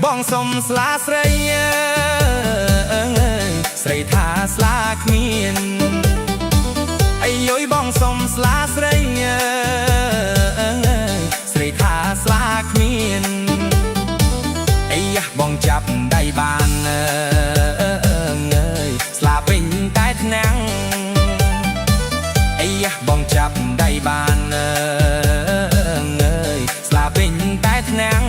បងសុំស្លាស្រីស្រីថាស្លាគ្មានអាយយបងសុំស្លាស្រីស្រីថាស្លាគ្មានអាយ៉ាបងចាប់ដៃបានស្លាពេញតែថ្នាំងអាយ៉ាបងចាប់ដៃបានស្លាពេញតែថ្នាំង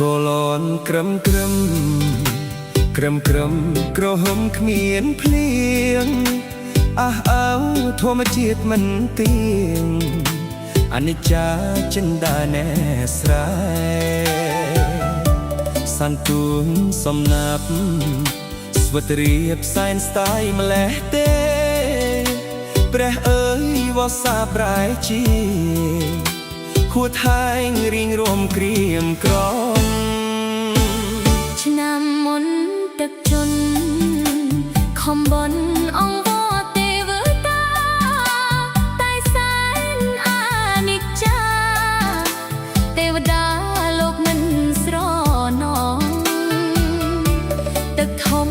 កលនក្រឹមក្រឹមក្រហមគ្មានភ្លៀងអះអើធម្មជាតិមិនទៀងអនិច្ចាចិន្តាណែស្រែសន្ទូនសំណាប់ស្វិតរៀបសែនស្ទាយម្លេះទេព្រះអើយវស្សាប្រែជាហួថែងរៀងរំក្រៀមក្រំឆ្នាំមុនទឹកជន់ខំបនអង្គវត្តទេវតាតែសែនអានិច្ចាទេវតាលោកមិនស្រណងទឹកធំ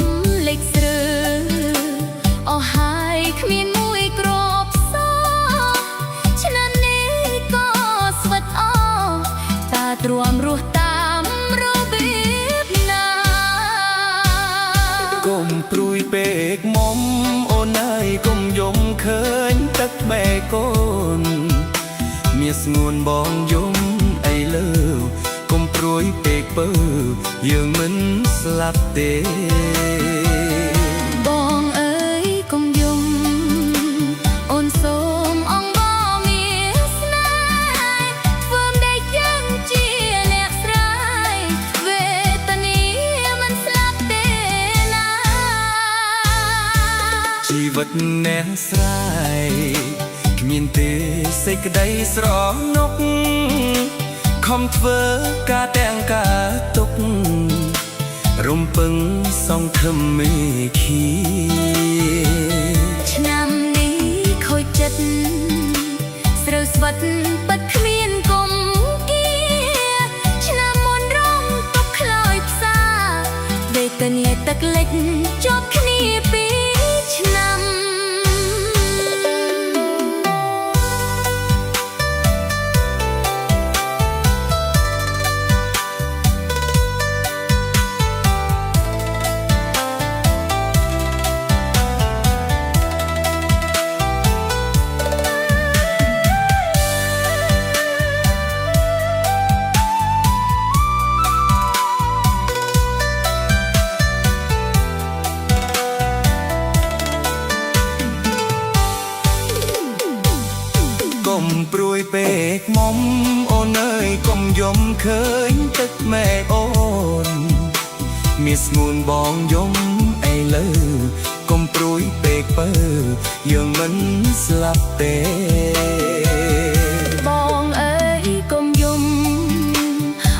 លេខស្រើអស់ហើយគ្មានមួយគ្រប ទ្រាំរស់តាមរបៀបណាកុំព្រួយពេកមុំអូនអើយកុំយំឃើញទឹកបែកូនមានស្ងួនបងយំអីលើកុំព្រួយពេកពើយើងមិនស្លាប់ទេបងអើយកុំយំអូនសូមអង្វរមានស្នេហ៍ធ្វើមិនដែលយើងជាអ្នកស្រីវេទនាមិនស្លាប់ទេណាជីវិតអ្នកស្រីគ្មានទេសេចក្តីស្រណុកខំធ្វើការទាំងការទុករំពឹងសងធំមេឃីឆ្នាំនេះខូចចិត្តស្រូវស្វិតពិតគ្មានគុំគៀឆ្នាំមុនរងទុកខ្លោចផ្សាវេទនាទឹកលិចជាប់គ្នាពីឆ្នាំកុំព្រួយពេកមុំអូនអើយកុំយំឃើញទឹកម៉ែអូនមានស្ងួនបងយំអីលើកុំព្រួយពេកពើយើងមិនស្លាប់ទេបងអើយកុំយំ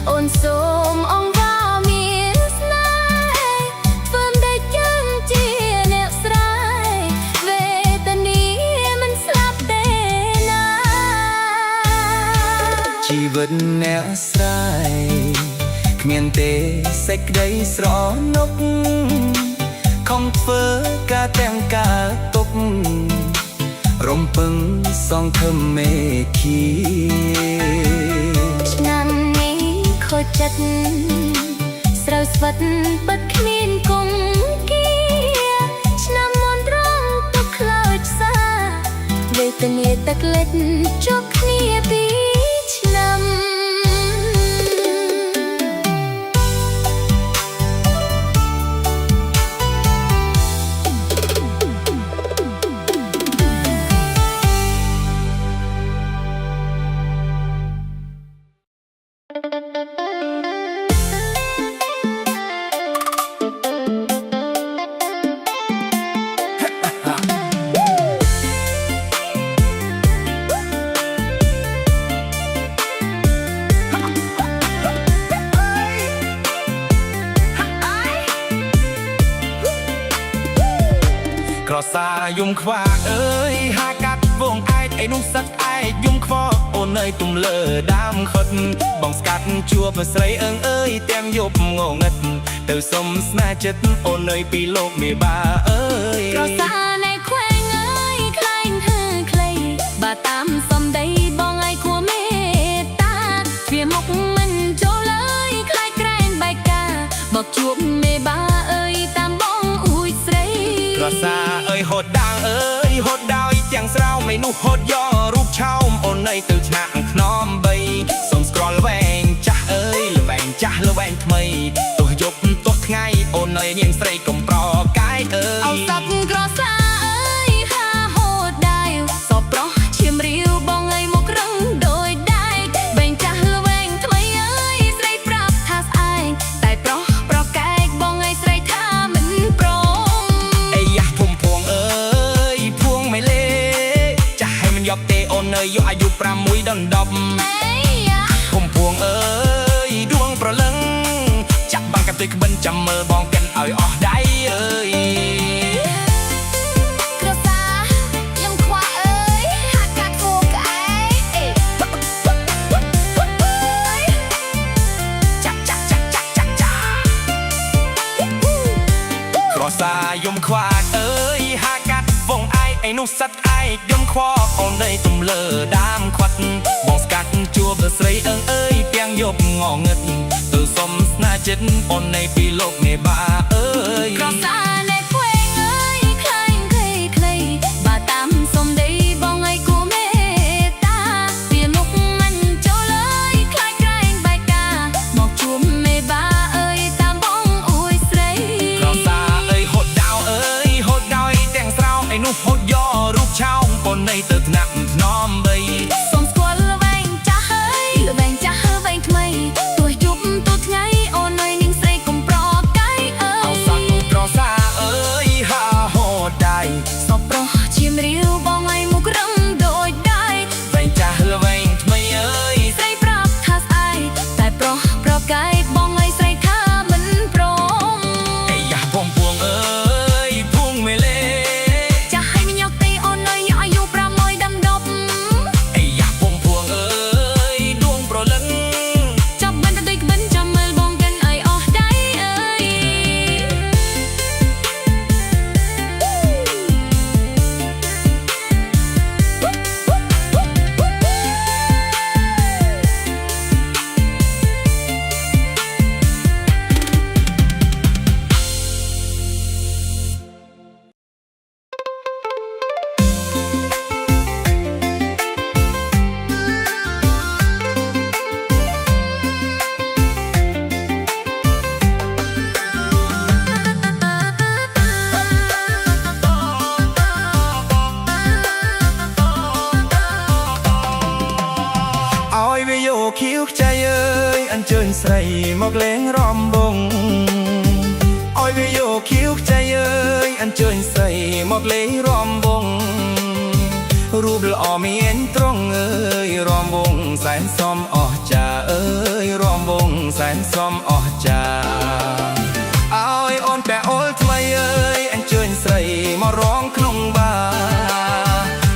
អូនសូមអង្វរមានស្នេហ៍ធ្វើមិនដែលយើងជាអ្នកស្រីវេទនាមិនស្លាប់ទេណាជីវិតអ្នកស្រីគ្មានទេសេចក្តីស្រណុកខំធ្វើការទាំងការទុករំពឹងសងធំមេឃីឆ្នាំនេះខូចចិត្តស្រូវស្វិតពិតគ្មានគុំគៀឆ្នាំមុនរងទុកខ្លោចផ្សាវេទនាទឹកលិចជាប់គ្នាពីឆ្នាំក្រសាយំខ្វាកអើយហាកាត់វងឯកឯនោះសឹកឯកយំខ្វកអូនអើយទុំលើដើមខិតបងស្កាត់ជួបស្រីអើងអើយទាំងយប់ងងឹតទៅសុំស្នេហ៍ចិត្តអូនអើយពីលោកមេបាអើយក្រសានៃខ្វែងអើយខ្លែងធ្វើខ្លីបើតាមសំដីបងឲ្យគួរមេត្តាវាមុខមិនចូលលើយខ្លាចក្រែងបែកកាបកជួបមេបាអើយតាមបងអួយស្រីក្រសាអើយហូតដាងអើយហូតដោយទាំងស្រោមឯនោះហូតយករូបឆោមអូនអើយទៅឆ្នាក់ខ្នំបីសុំស្ក្រល់វែងចាស់អើយល្វែងចាស់ល្វែងថ្មីទោះយប់ទោះថ្ងៃអូនអើយនាងស្រីកុំប្រកាយអើយអោសឹកក្រសាអើយហាហូតដាវសពប្រុសឈាមរាវបងអើយមករឹងដោយដែកបែងចាស់ល្វែងថ្មីអើយស្រីប្រាប់ថាស្អែកតែប្រុសប្រកែកបងអើយស្រីថាមិនព្រមអីយ៉ាភុំភួងអើយភួងមិនលេចាស់ឲ្យមិនយកទេអូនអើយយកអាយុ6ដល់10ភុំភួងអើយដួងប្រលឹងចាក់បាំងកាត់ទុយក្បិនចាំមើលបងកិនឲ្យអស់ដៃអើយក្រសាខ្ញុំខ្វះអើយហាក់កាត់គួរក្អែចាក់ចាក់ចាក់ចាក់ចាក់ចាក្រសាយំខ្វាកអើយហាកាត់វងឯក ឯនោះសัตว์ឯកយំខ្វល់អូននៃទំលើដាមខ្វាត់បងស្កាត់ជួបស្រីអើយទាំងយប់ងងឹតទៅសុំស្នេហ៍ចិត្តអូននៃពីលោកមេបាអើយក្រសានៃខ្វែងអើយខ្លែងខ្លីបាតាមសំដីបងឲ្យគួមេតាវាមុខមិនចូលលើយខ្លាចក្រែងបែកការមកជួបមេបាអើយតាមបងអួយស្រីក្រសាអើយហូតដៅអើយហូតដោយទាំងស្រោឯនោះហូតយករូបឆោងអូននៃទៅថ្នាក់ថ្នមបីសុំស្គាល់ល្បែងចាស់ហើយល្បែងចាស់ល្បែងថ្មីទោះយប់ទោះថ្ងៃអូននៅនាងស្រីកុំប្រកាយអើយអោសាក់ក្រសាអើយហាហូតដៃសពប្រុសជាមរាវបងឲ្យមុខរឹងដូចដៃវែងចាស់ល្បែងថ្មីអើយស្រីប្រាប់ថាស្អែកតែប្រុសប្រកាយបងឲ្យស្រីថាមិនព្រមអីយ៉ាបងពួងអើយពុងមេលេចាស់ឲ្យញ៉ុកទីអូននៅញ៉ុកអាយុ6ដំដប់អីយ៉ាបងពួងអើយដួងប្រលឹងចាប់មិនទៅដូចក្បិនចាំមើលបងកិនឲ្យអស់ដៃអើយឲ្យវាយកខៀវខ្ចីអើយអញ្ជើញស្រីមកលេងរំវង់ឲ្យវាយកខៀវខ្ចីអើយអញ្ជើញស្រីមកលេងរំវង់រូបល្អមានត្រង់អើយរំវង់សែនសមអស្ចារ្យអើយរំវង់សែនសមអស្ចារ្យឲ្យអូនតែអូលថ្មីអើយអញ្ជើញស្រីមករងក្នុងបា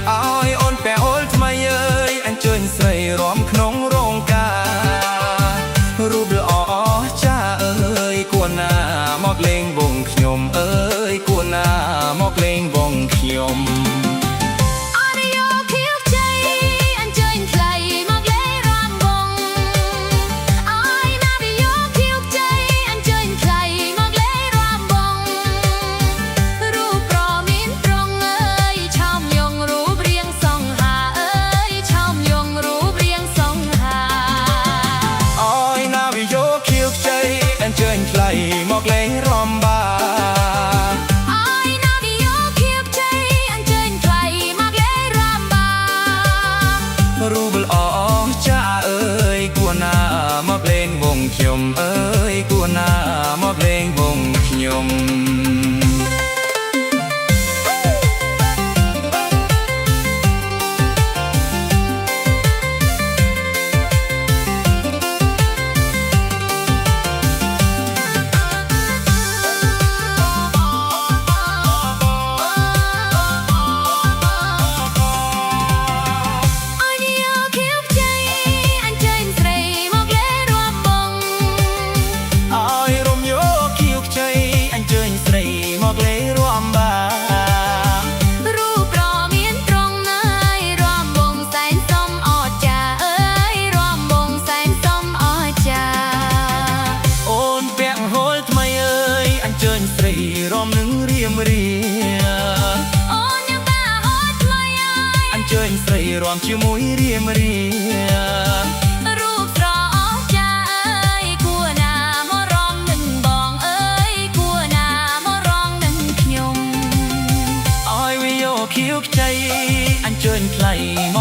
ឲ្យអូនតែអូលថ្មីអើយអញ្ជើញស្រីរំក្នុងរោងការរូបល្អអស្ចារ្យអើយគួរណាមកលេងវង់ខ្ញុំអើយគួរណាមកលេងវង់ខ្ញុំមកលេងរំបាអើយណាវាយកខៀវខ្ចីអញ្ជើញថ្លៃមកលេងរំបារូបល្អអស្ចារ្យអើយគួរណាមកលេងវង់ខ្ញុំអើយគួរណាមកលេងវង់ខ្ញុំរំនឹងរៀមរៀអូនញ៉ាំតាអូនថ្មីអើយអញ្ជើញស្រីរំជាមួយរៀមរៀរូបស្រស់អស្ចារ្យអើយគួរណាមករំនឹងបងអើយគួរណាមករំនឹងខ្ញុំឲ្យវាយកខៀវខ្ចីអញ្ជើញថ្លៃមក